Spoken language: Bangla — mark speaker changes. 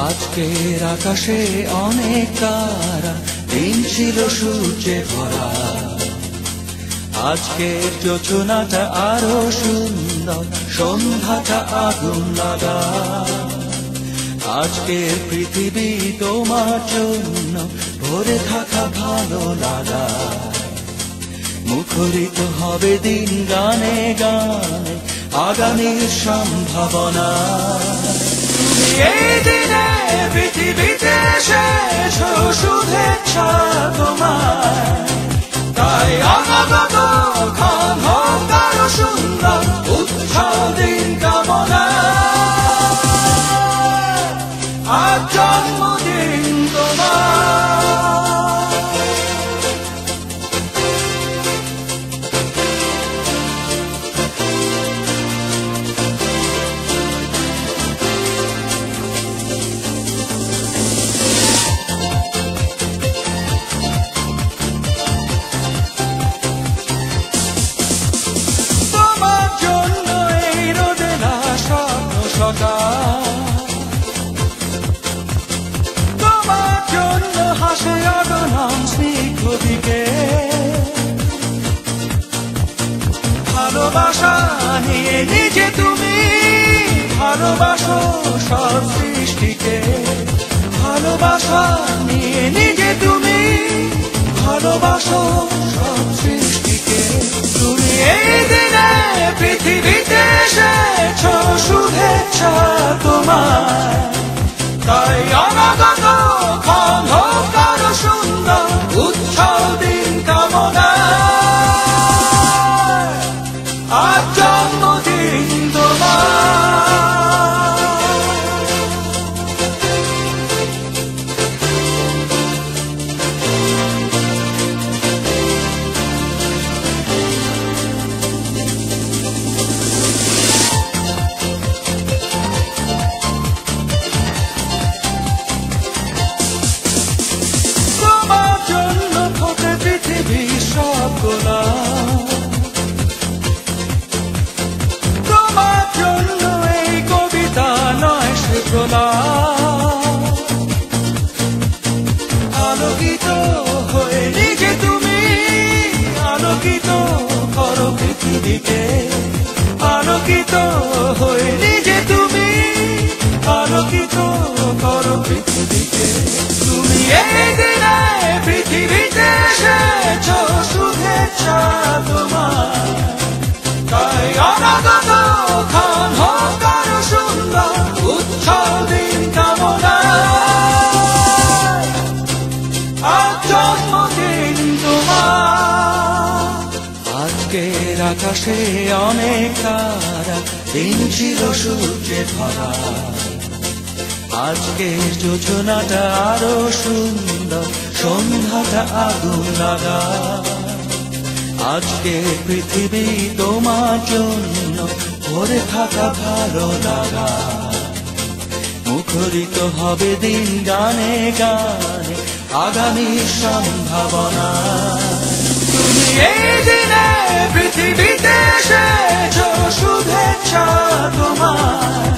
Speaker 1: আজকের আকাশে অনেক তারা, দিন ছিল সূর্যে ভরা। আজকের যোজনাটা আরো সুন্দর, সন্ধ্যাটা আগুন লাগা। আজকের পৃথিবী তোমার জন্য ভরে থাকা ভালো লাগা। মুখরিত হবে দিন গানে গানে, আগামীর সম্ভাবনা। তুমি এই দিনে পৃথিবীতে এসেছো, শুভেচ্ছা তোমার। তাই অনাগত ক্ষণ হোক আরো সুন্দর, উৎসব দিন কামনা। আজ জন্মদিন তোমার। তোমার জন্য হাসে অগণন স্নিগ্ধ দিকে, ভালোবাসা নিয়ে নিজে তুমি ভালোবাসো সব সৃষ্টিকে। ভালোবাসা নিয়ে নিজে তুমি ভালোবাসো সব সৃষ্টিকে। তুমি এই দিনে পৃথিবীতে এসেছো, শুভেচ্ছা তোমার। তাই অনাগত ক্ষণ হোক আরো সুন্দর, উৎসব দিন কামনা। আজ জন্মদিন তোমার। তোমার জন্য এই কবিতা নয় সে প্রলাপ। আলোকিত হয়ে নিজে তুমি আলোকিত করো পৃথিবীকে। আলোকিত হয়ে নিজে তুমি আলোকিত করো পৃথিবীকে। তুমি এই দিনে পৃথিবীতে এসেছো, শুভেচ্ছা তোমার। তাই অনাগত ক্ষণ হোক আরো সুন্দর, উৎসব দিন কামনা। আজ জন্মদিন তোমার। আজকের আকাশে অনেক তারা, দিন ছিল সূর্যে ভরা। আজকের যোজনাটা আরো সুন্দর, সন্ধ্যাটা আগুন লাগা। আজকে পৃথিবী তোমার জন্য ভরে থাকা ভালো লাগা। মুখরিত হবে দিন গানে গানে, আগামীর সম্ভাবনা। তুমি এই দিনে পৃথিবীতে এসেছো, শুভেচ্ছা তোমার।